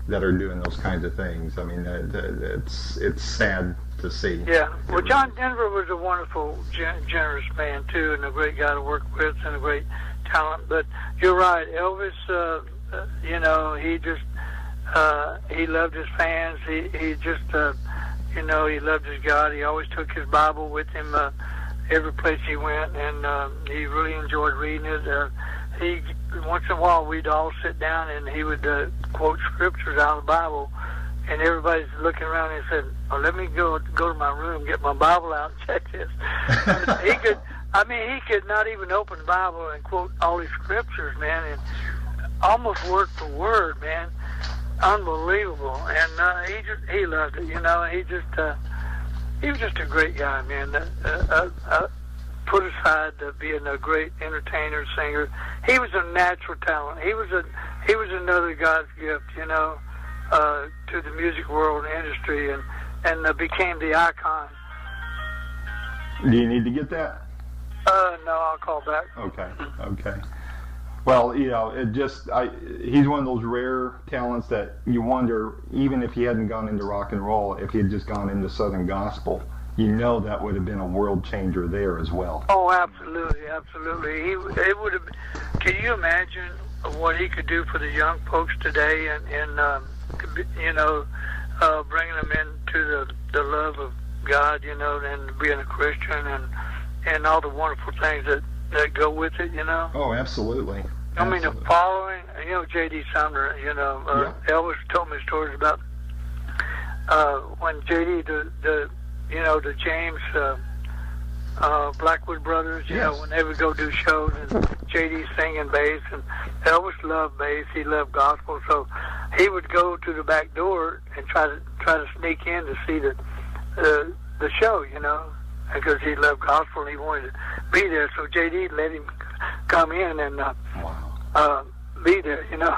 that are doing those kinds of things. I mean, it's sad to see. Yeah. Well, John Denver was a wonderful, generous man too, and a great guy to work with, and a great talent. But you're right, Elvis. You know, he just he loved his fans. He just you know, he loved his God. He always took his Bible with him every place he went, and he really enjoyed reading it. He once in a while we'd all sit down and he would quote scriptures out of the Bible, and everybody's looking around and said, "Oh, let me go to my room, get my Bible out, and check this." He could, I mean, he could not even open the Bible and quote all these scriptures, man, and almost word for word, man, unbelievable. And he loved it, you know. He was just a great guy, man. Put aside being a great entertainer, singer, he was a natural talent. He was another God's gift, you know, to the music world and industry, and became the icon. Do you need to get that? No, I'll call back. Okay. Well, you know, he's one of those rare talents that you wonder, even if he hadn't gone into rock and roll, if he had just gone into Southern gospel, you know that would have been a world changer there as well. Oh, absolutely. It would have. Can you imagine what he could do for the young folks today, and you know, bringing them into the love of God, you know, and being a Christian, and all the wonderful things that go with it, you know? Oh, absolutely. I mean, the following, you know, J.D. Sumner, you know, Elvis told me stories about when J.D., the James Blackwood brothers, you Yes. know, when they would go do shows, and J.D. singing bass, and Elvis loved bass, he loved gospel, so he would go to the back door and try to sneak in to see the show, you know, because he loved gospel and he wanted to be there. So J.D. let him come in and be there, you know.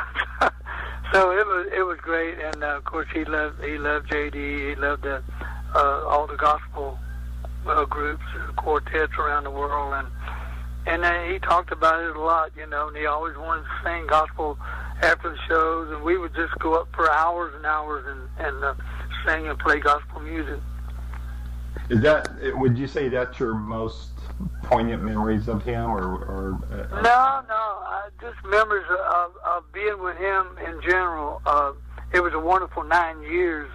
So it was great, and of course he loved J.D. He loved all the gospel groups, quartets around the world, and he talked about it a lot, you know, and he always wanted to sing gospel after the shows, and we would just go up for hours and hours and sing and play gospel music. Would you say that's your most poignant memories of him, or No, just memories of being with him in general. It was a wonderful 9 years.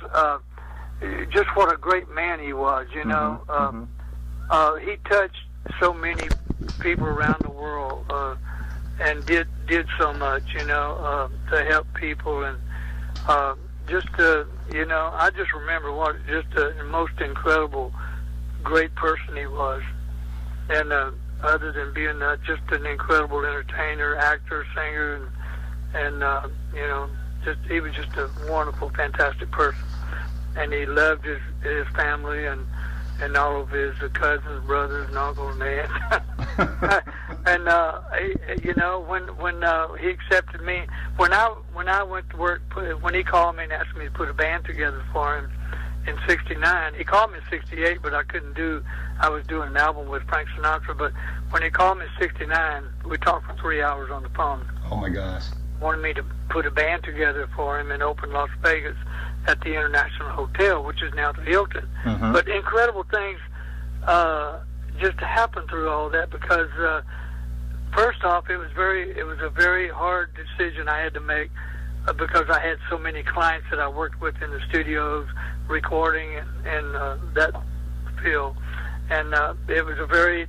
Just what a great man he was, you know. He touched so many people around the world, and did so much, you know, to help people, and you know, I just remember what just the most incredible, great person he was, and other than being just an incredible entertainer, actor, singer, and you know, he was just a wonderful, fantastic person. And he loved his family and all of his cousins, brothers, and uncles, and aunts. And you know, when he accepted me, when I went to work, when he called me and asked me to put a band together for him in '69, he called me in '68, but I couldn't do. I was doing an album with Frank Sinatra. But when he called me in '69, we talked for 3 hours on the phone. Oh my gosh! Wanted me to put a band together for him and open Las Vegas at the International Hotel, which is now the Hilton. But incredible things just happened through all that, because first off, it was a very hard decision I had to make, because I had so many clients that I worked with in the studios, recording and that field, and it was a very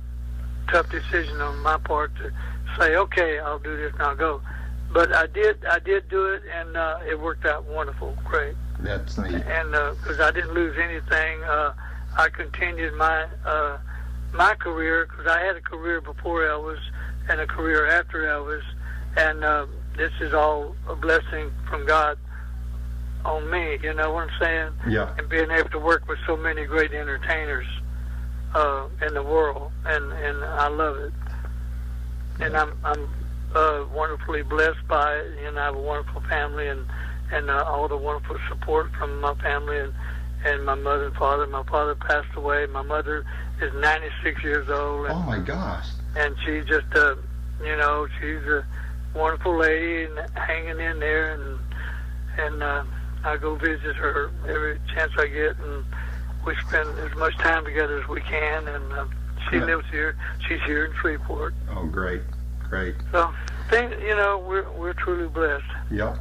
tough decision on my part to say, okay, I'll do this and I'll go. But I did do it, and it worked out wonderful, great. That's neat. And because I didn't lose anything, I continued my career, because I had a career before Elvis and a career after Elvis, and this is all a blessing from God on me. You know what I'm saying? Yeah. And being able to work with so many great entertainers in the world, and I love it. And I'm wonderfully blessed by it, and I have a wonderful family, and all the wonderful support from my family and my mother and father. My father passed away. My mother is 96 years old. And, oh my gosh! And she's just you know, she's a wonderful lady and hanging in there, and I go visit her every chance I get, and we spend as much time together as we can. And she lives here. She's here in Shreveport. Oh, great. So, you know, we're truly blessed. Yeah.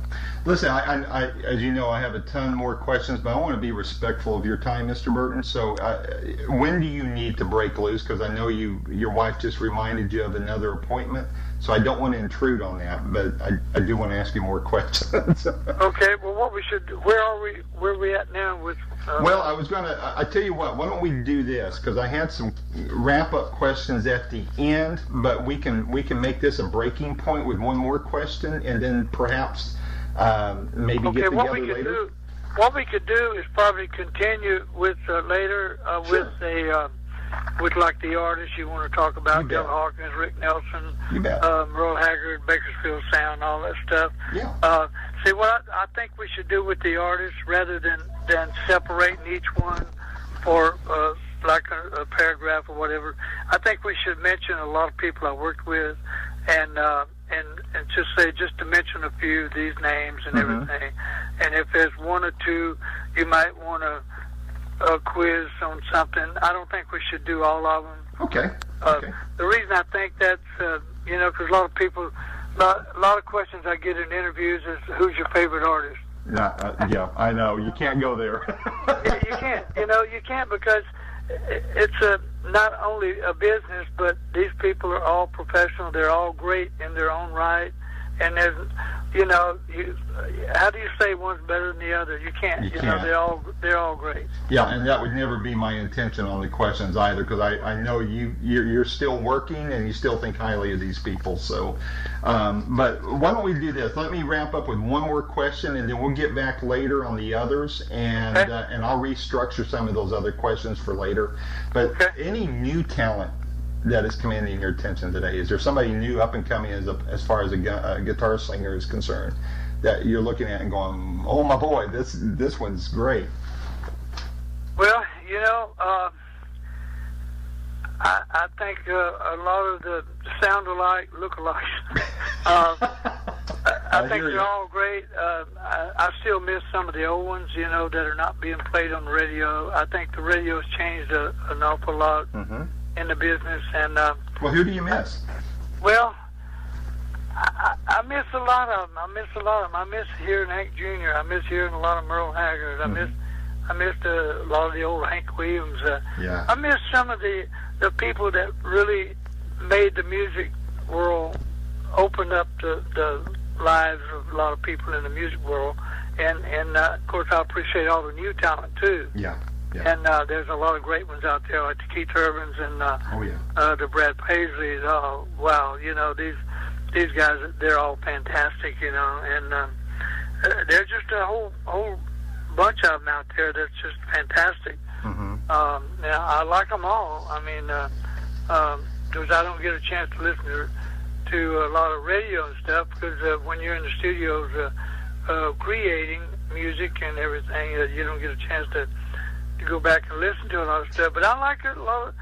Listen, I as you know, I have a ton more questions, but I want to be respectful of your time, Mr. Burton. So, when do you need to break loose? Because I know your wife just reminded you of another appointment, so I don't want to intrude on that, but I do want to ask you more questions. Okay. Well, what we should do? Where are we at now with? Well, I tell you what, why don't we do this? Because I had some wrap-up questions at the end, but we can make this a breaking point with one more question, and then perhaps maybe get together later. What we could do is probably continue with later Sure. with like the artists you want to talk about, Bill Hawkins, Rick Nelson, Merle Haggard, Bakersfield Sound, all that stuff. Yeah. See, what I think we should do with the artists, rather than separating each one for like a paragraph or whatever, I think we should mention a lot of people I worked with, and just say, just to mention a few of these names and everything. And if there's one or two you might want to quiz on something, I don't think we should do all of them. Okay. The reason I think that's, you know, because a lot of people, a lot of questions I get in interviews is, who's your favorite artist? Yeah, I know. You can't go there. You can't. You know, you can't, because it's not only a business, but these people are all professional. They're all great in their own right. And there's, how do you say one's better than the other? You can't. You know, can't. they're all great. Yeah, and that would never be my intention on the questions either, because I know you're still working and you still think highly of these people. So, but why don't we do this? Let me wrap up with one more question, and then we'll get back later on the others, and and I'll restructure some of those other questions for later. But any new talent that is commanding your attention today? Is there somebody new up and coming as far as a guitar singer is concerned that you're looking at and going, oh my boy, this one's great? Well, I think a lot of the sound alike, look alike. I think they're all great. I still miss some of the old ones, that are not being played on the radio. I think the radio's changed an awful lot. In the business, and well, who do you miss? Well, I miss a lot of them. I miss hearing Hank Jr. I miss hearing a lot of Merle Haggard. I missed a lot of the old Hank Williams. I miss some of the people that really made the music world, opened up the lives of a lot of people in the music world, and of course I appreciate all the new talent too. Yeah. And there's a lot of great ones out there, like the Keith Urbans and the Brad Paisleys. Oh, wow, these guys, they're all fantastic, and there's just a whole bunch of them out there that's just fantastic. Now, I like them all. I mean, because I don't get a chance to listen to a lot of radio and stuff, because when you're in the studios creating music and everything, you don't get a chance to go back and listen to a lot of stuff, but I like a lot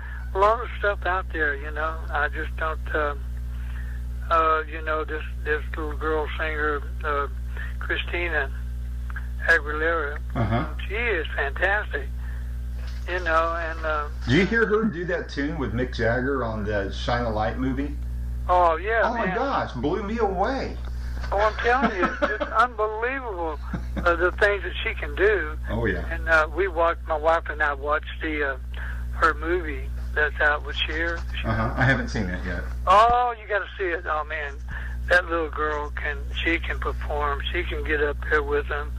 of stuff out there. I just don't. This little girl singer, Christina Aguilera, she is fantastic. And do you hear her do that tune with Mick Jagger on the Shine a Light movie? Oh yeah! Oh my gosh, blew me away. Oh, I'm telling you, it's just unbelievable the things that she can do. Oh yeah. And my wife and I watched her movie that's out with Cher. I haven't seen that yet. Oh, you got to see it. Oh man, that little girl can perform. She can get up there with them,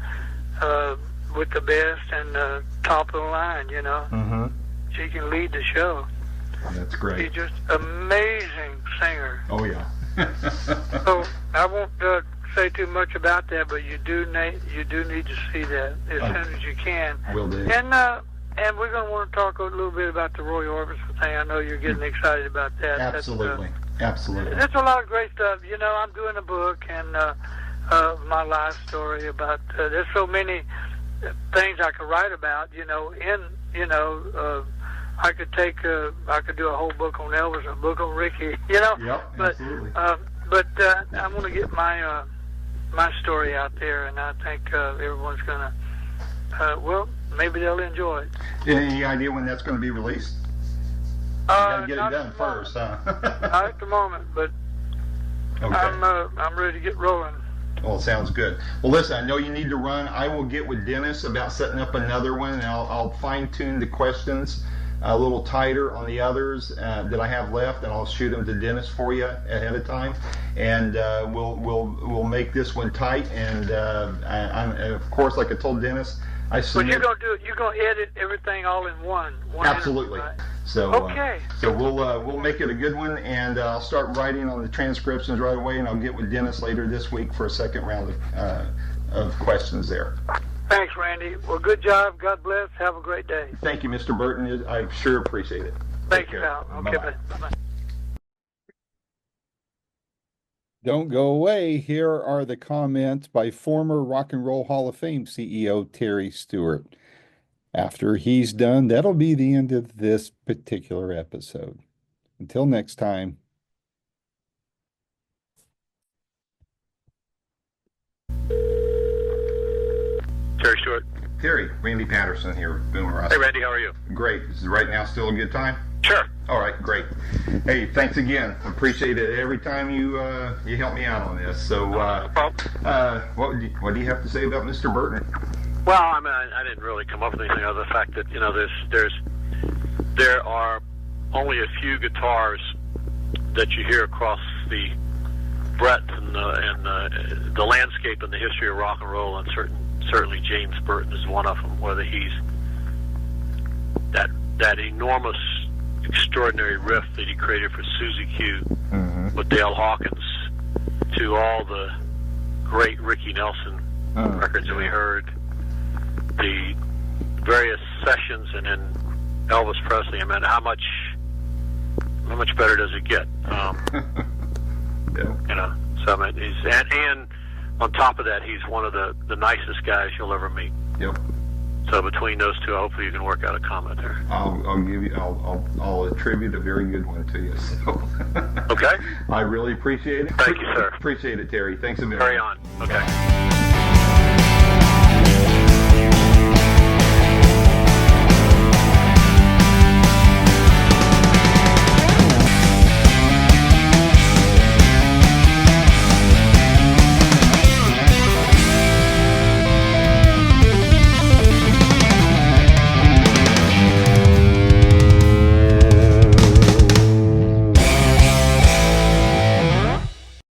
with the best and top of the line. She can lead the show. That's great. She's just amazing singer. Oh yeah. So I won't say too much about that, but you do need to see that as soon as you can. Will do. And we're going to want to talk a little bit about the Roy Orbison thing. I know you're getting excited about that. Absolutely. Absolutely. There's a lot of great stuff. I'm doing a book and my life story about. There's so many things I could write about. I could do a whole book on Elvis, a book on Ricky. Yep, but absolutely. I'm going to get my story out there, and I think everyone's going to. Maybe they'll enjoy it. Any idea when that's going to be released? You got to get it done first, huh? Not at the moment, but okay. I'm ready to get rolling. Well, sounds good. Well, listen, I know you need to run. I will get with Dennis about setting up another one, and I'll fine-tune the questions a little tighter on the others that I have left, and I'll shoot them to Dennis for you ahead of time, and we'll make this one tight. And of course, like I told Dennis, But you're gonna edit everything all in one. Absolutely. Interview, right? So okay. So we'll make it a good one, and I'll start writing on the transcriptions right away, and I'll get with Dennis later this week for a second round of questions there. Thanks, Randy. Well, good job. God bless. Have a great day. Thank you, Mr. Burton. I sure appreciate it. Thank you, pal. Okay, bye-bye. Don't go away. Here are the comments by former Rock and Roll Hall of Fame CEO Terry Stewart. After he's done, that'll be the end of this particular episode. Until next time. Terry Stewart. Terry, Randy Patterson here, Boomerocity. Hey, Randy, how are you? Great. Is right now still a good time? Sure. All right, great. Hey, thanks again. Appreciate it every time you help me out on this. So, No problem. what do you have to say about Mr. Burton? Well, I mean, I didn't really come up with anything other than the fact that there are only a few guitars that you hear across the breadth and the landscape and the history of rock and roll, and certainly James Burton is one of them. Whether he's that enormous, extraordinary riff that he created for Susie Q with Dale Hawkins, to all the great Ricky Nelson records that we heard, the various sessions, and then Elvis Presley. I mean, how much better does it get? You know, so I mean, and on top of that, he's one of the nicest guys you'll ever meet. Yep. So between those two, hopefully you can work out a comment there. I'll attribute a very good one to you. So. Okay. I really appreciate it. Thank you, sir. Appreciate it, Terry. Thanks a million. Carry on. Okay.